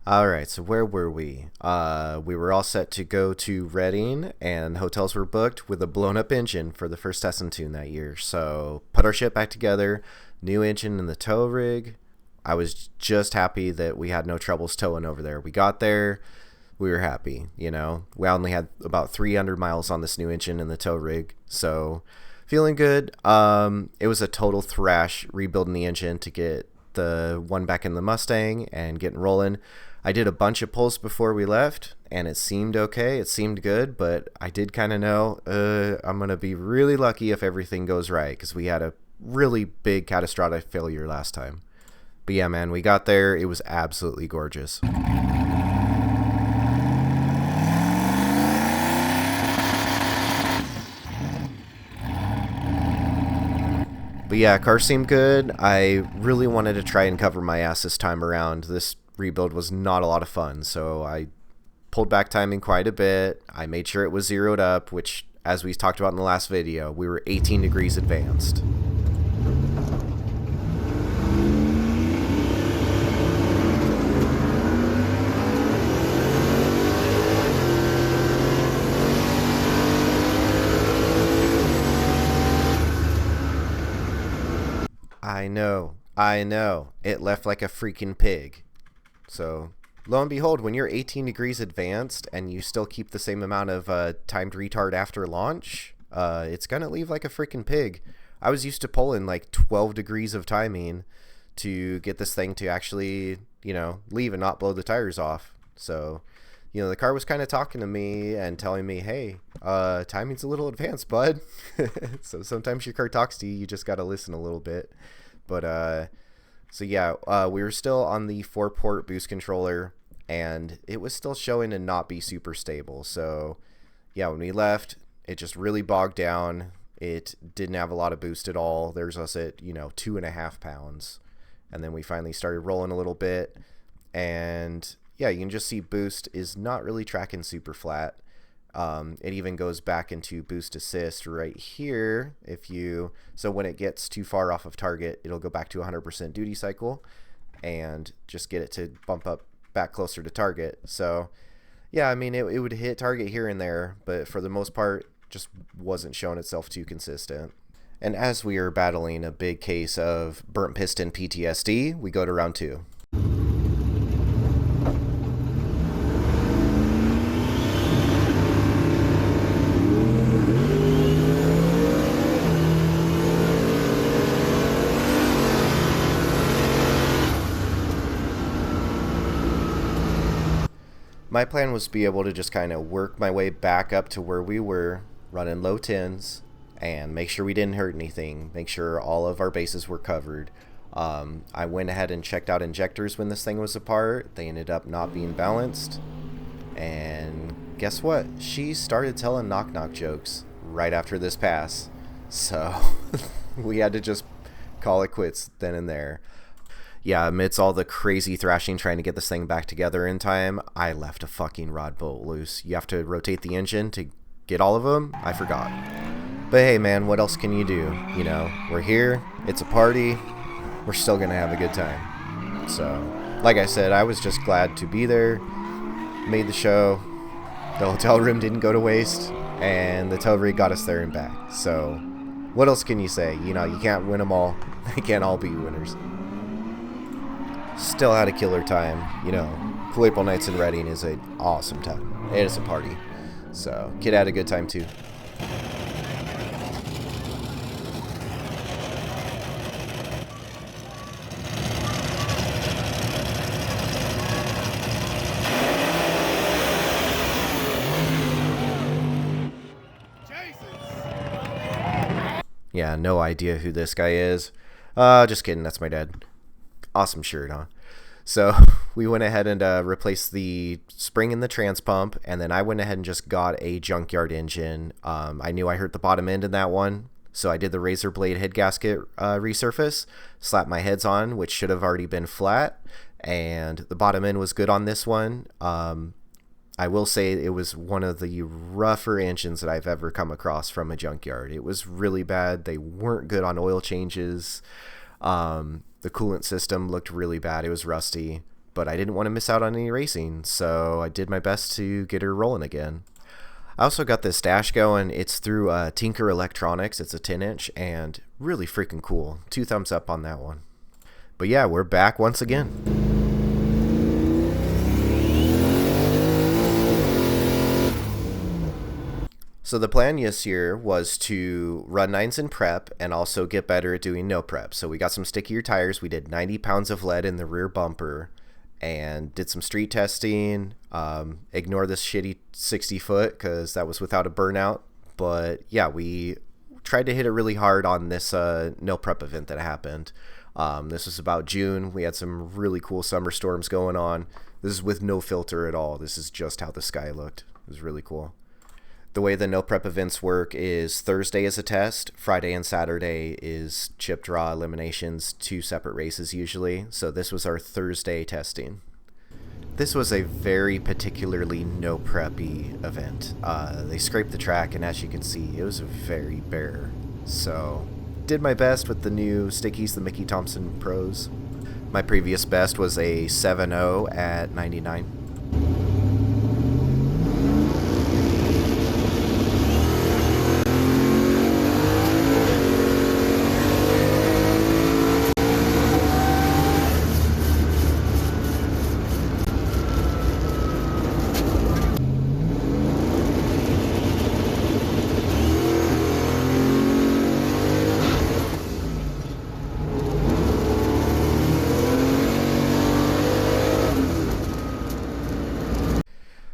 All right, so where were we? We were all set to go to Reading, and hotels were booked with a blown-up engine for the first test and tune that year. So put our ship back together, new engine in the tow rig. I was just happy that we had no troubles towing over there. We got there, we were happy. We only had about 300 miles on this new engine in the tow rig, so feeling good. It was a total thrash rebuilding the engine to get the one back in the Mustang and getting rolling. I did a bunch of pulls before we left, and it seemed okay. It seemed good, but I did kind of know I'm going to be really lucky if everything goes right, because we had a really big catastrophic failure last time. But yeah, man, we got there. It was absolutely gorgeous. But yeah, car seemed good. I really wanted to try and cover my ass this time around. This rebuild was not a lot of fun, so I pulled back timing quite a bit. I made sure it was zeroed up, which, as we talked about in the last video, we were 18 degrees advanced. I know. It left like a freaking pig. So, lo and behold, when you're 18 degrees advanced and you still keep the same amount of timed retard after launch, it's going to leave like a freaking pig. I was used to pulling like 12 degrees of timing to get this thing to actually, leave and not blow the tires off. So, the car was kind of talking to me and telling me, hey, timing's a little advanced, bud. So sometimes your car talks to you, you just got to listen a little bit. But, so yeah, we were still on the 4-port boost controller, and it was still showing to not be super stable. So yeah, when we left, it just really bogged down. It didn't have a lot of boost at all. There's us at, 2.5 pounds. And then we finally started rolling a little bit, and yeah, you can just see boost is not really tracking super flat. It even goes back into boost assist right here. So when it gets too far off of target, it'll go back to 100% duty cycle and just get it to bump up back closer to target. So yeah, I mean, it would hit target here and there, but for the most part, just wasn't showing itself too consistent. And as we are battling a big case of burnt piston PTSD, we go to round 2. My plan was to be able to just kind of work my way back up to where we were, running low tens, and make sure we didn't hurt anything, make sure all of our bases were covered. I went ahead and checked out injectors when this thing was apart. They ended up not being balanced. And guess what? She started telling knock-knock jokes right after this pass. So we had to just call it quits then and there. Yeah, amidst all the crazy thrashing trying to get this thing back together in time, I left a fucking rod bolt loose. You have to rotate the engine to get all of them. I forgot. But hey, man, what else can you do? We're here. It's a party. We're still going to have a good time. So, like I said, I was just glad to be there. Made the show. The hotel room didn't go to waste. And the tow rig got us there and back. So, what else can you say? You can't win them all. They can't all be winners. Still had a killer time. Pool April nights in Reading is an awesome time. It is a party. So, kid had a good time too. Yeah, no idea who this guy is. Just kidding, that's my dad. Awesome shirt, huh? So we went ahead and replaced the spring in the trans pump, and then I went ahead and just got a junkyard engine. I knew I hurt the bottom end in that one, so I did the razor blade head gasket resurface, slapped my heads on, which should have already been flat, and the bottom end was good on this one. I will say it was one of the rougher engines that I've ever come across from a junkyard. It was really bad. They weren't good on oil changes. The coolant system looked really bad. It was rusty. but I didn't want to miss out on any racing, so I did my best to get her rolling again. I also got this dash going. It's through Tinker Electronics. It's a 10-inch and really freaking cool. 2 thumbs up on that one. But yeah, we're back once again. So the plan this year was to run 9s in prep and also get better at doing no prep. So we got some stickier tires. We did 90 pounds of lead in the rear bumper and did some street testing. Ignore this shitty 60 foot because that was without a burnout. But yeah, we tried to hit it really hard on this no prep event that happened. This was about June. We had some really cool summer storms going on. This is with no filter at all. This is just how the sky looked. It was really cool. The way the no prep events work is Thursday is a test, Friday and Saturday is chip draw eliminations, 2 separate races usually. So this was our Thursday testing. This was a very particularly no preppy event. They scraped the track, and as you can see, it was very bare. So did my best with the new stickies, the Mickey Thompson Pros. My previous best was a 7.0 at 99.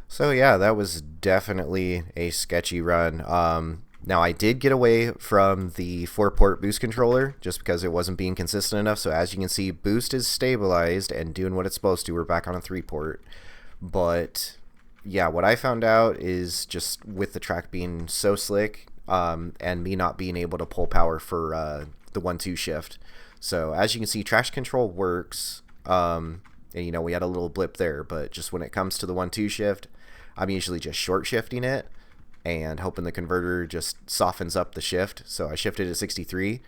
So yeah, that was definitely a sketchy run. Now I did get away from the 4-port boost controller just because it wasn't being consistent enough. So as you can see, boost is stabilized and doing what it's supposed to. We're back on a 3-port. But yeah, what I found out is just with the track being so slick and me not being able to pull power for the 1-2 shift. So as you can see, traction control works. And, you know, we had a little blip there, but just when it comes to the 1-2 shift, I'm usually just short shifting it and hoping the converter just softens up the shift. So I shifted at 63,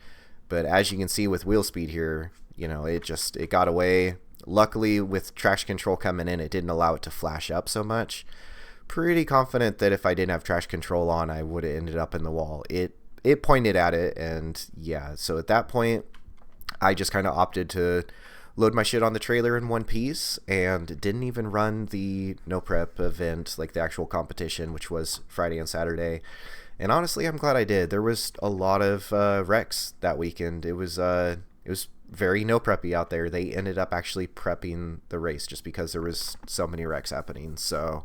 but as you can see with wheel speed here, you know, it got away. Luckily with traction control coming in, it didn't allow it to flash up so much. Pretty confident that if I didn't have traction control on, I would have ended up in the wall. It pointed at it, and yeah, so at that point, I just kind of opted to load my shit on the trailer in one piece and didn't even run the no prep event, like the actual competition, which was Friday and Saturday. And honestly, I'm glad I did. There was a lot of wrecks that weekend. It was very no preppy out there. They ended up actually prepping the race just because there was so many wrecks happening. So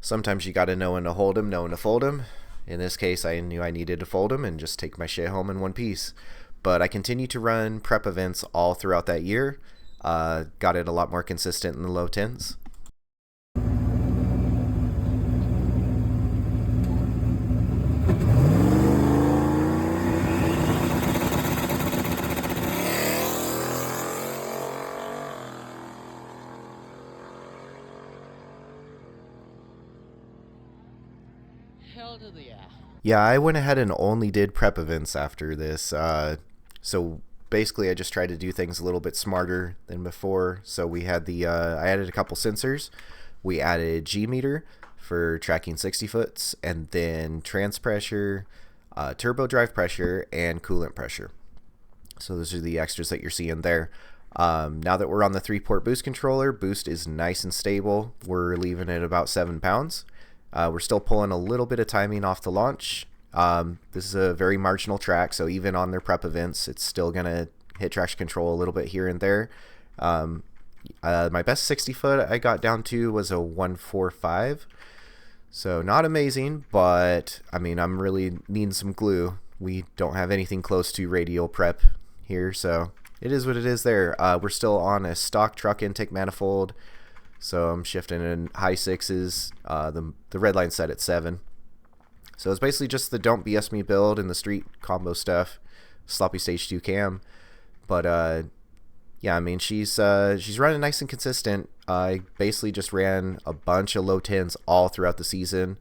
sometimes you got to know when to hold them, know when to fold them. In this case, I knew I needed to fold them and just take my shit home in one piece. But I continued to run prep events all throughout that year. Got it a lot more consistent in the low 10s. Hell to the yeah. Yeah, I went ahead and only did prep events after this. So basically I just tried to do things a little bit smarter than before. So we had I added a couple sensors. We added G meter for tracking 60 foots, and then trans pressure, turbo drive pressure, and coolant pressure. So those are the extras that you're seeing there. Now that we're on the 3-port boost controller, boost is nice and stable. We're leaving it about 7 pounds. We're still pulling a little bit of timing off the launch. This is a very marginal track, so even on their prep events, it's still going to hit traction control a little bit here and there. My best 60 foot I got down to was a 145. So not amazing, but I mean, I'm really needing some glue. We don't have anything close to radial prep here, so it is what it is there. We're still on a stock truck intake manifold, so I'm shifting in high 6s. The red line set at 7. So it's basically just the don't BS me build and the street combo stuff, sloppy stage 2 cam. But yeah, I mean, she's running nice and consistent. I basically just ran a bunch of low 10s all throughout the season,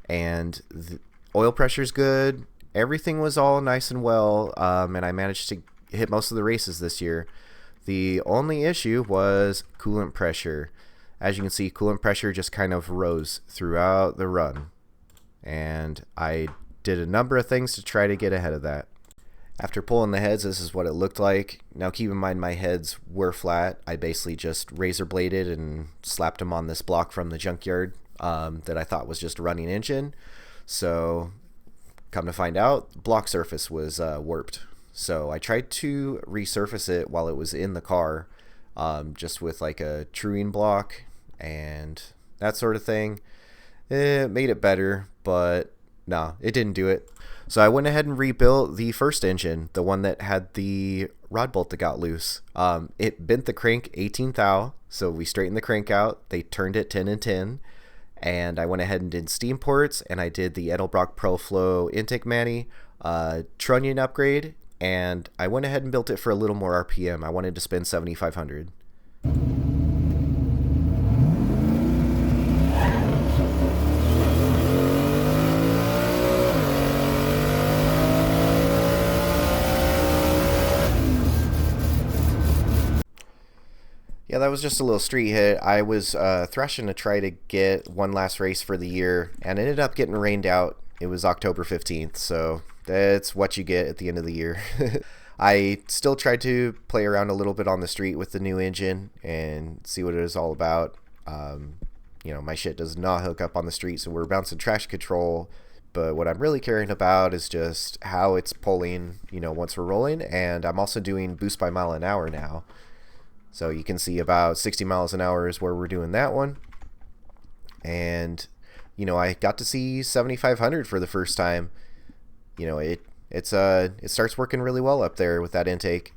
and the oil pressure's good. Everything was all nice and well, and I managed to hit most of the races this year. The only issue was coolant pressure. As you can see, coolant pressure just kind of rose throughout the run, and I did a number of things to try to get ahead of that. After pulling the heads, this is what it looked like. Now keep in mind my heads were flat. I basically just razor bladed and slapped them on this block from the junkyard that I thought was just a running engine. So come to find out, block surface was warped. So I tried to resurface it while it was in the car, just with like a truing block and that sort of thing. It made it better, but no, it didn't do it. So I went ahead and rebuilt the first engine, the one that had the rod bolt that got loose. It bent the crank 18 thou, so we straightened the crank out. They turned it 10 and 10, and I went ahead and did steam ports, and I did the Edelbrock ProFlow intake mani, trunnion upgrade, and I went ahead and built it for a little more RPM. I wanted to spend 7,500. Yeah, that was just a little street hit. I was thrashing to try to get one last race for the year, and ended up getting rained out. It was October 15th, so that's what you get at the end of the year. I still tried to play around a little bit on the street with the new engine and see what it was all about. You know, my shit does not hook up on the street, so we're bouncing traction control. But what I'm really caring about is just how it's pulling, you know, once we're rolling. And I'm also doing boost by mile an hour now. So you can see about 60 miles an hour is where we're doing that one. And, you know, I got to see 7,500 for the first time. You know, it starts working really well up there with that intake.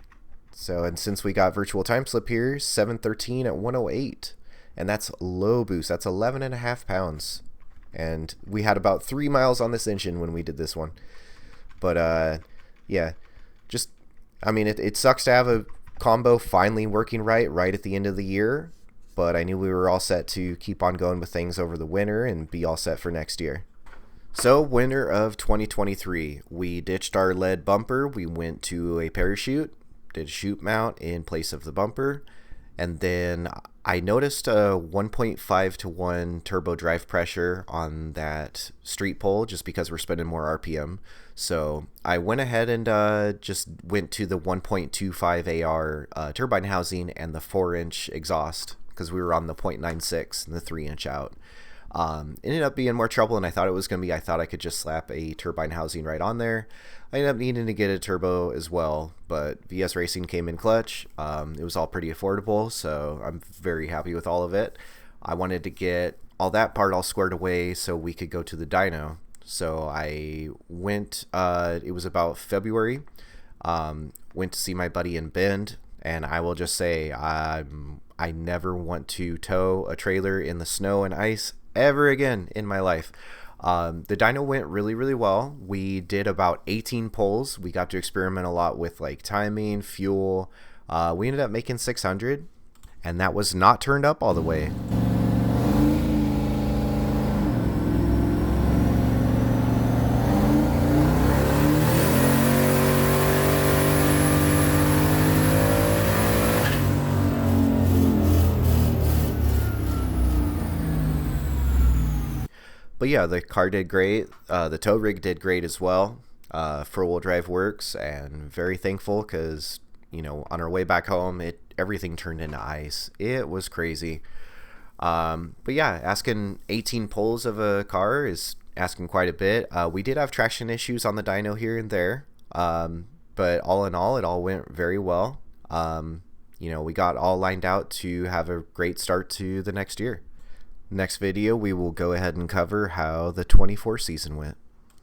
So, and since we got virtual time slip here, 713 at 108. And that's low boost. That's 11.5 pounds. And we had about 3 miles on this engine when we did this one. But, yeah, just, I mean, it sucks to have a combo finally working right at the end of the year, but I knew we were all set to keep on going with things over the winter and be all set for next year. So winter of 2023, we ditched our lead bumper. We went to a parachute, did a chute mount in place of the bumper, and then I noticed a 1.5 to 1 turbo drive pressure on that street pole just because we're spending more RPM. So I went ahead and just went to the 1.25 AR turbine housing and the 4-inch exhaust because we were on the 0.96 and the 3-inch out. Ended up being more trouble than I thought it was going to be. I thought I could just slap a turbine housing right on there. I ended up needing to get a turbo as well, but VS Racing came in clutch. It was all pretty affordable, so I'm very happy with all of it. I wanted to get all that part all squared away so we could go to the dyno. So I went, it was about February, went to see my buddy in Bend, and I will just say I never want to tow a trailer in the snow and ice ever again in my life. The dyno went really well. We did about 18 pulls. We got to experiment a lot with like timing, fuel. We ended up making 600, and that was not turned up all the way. But yeah, the car did great. The tow rig did great as well. 4-wheel drive works, and very thankful because, you know, on our way back home, everything turned into ice. It was crazy. But yeah, asking 18 pulls of a car is asking quite a bit. We did have traction issues on the dyno here and there, but all in all, it all went very well. You know, we got all lined out to have a great start to the next year. Next video, we will go ahead and cover how the 24 season went.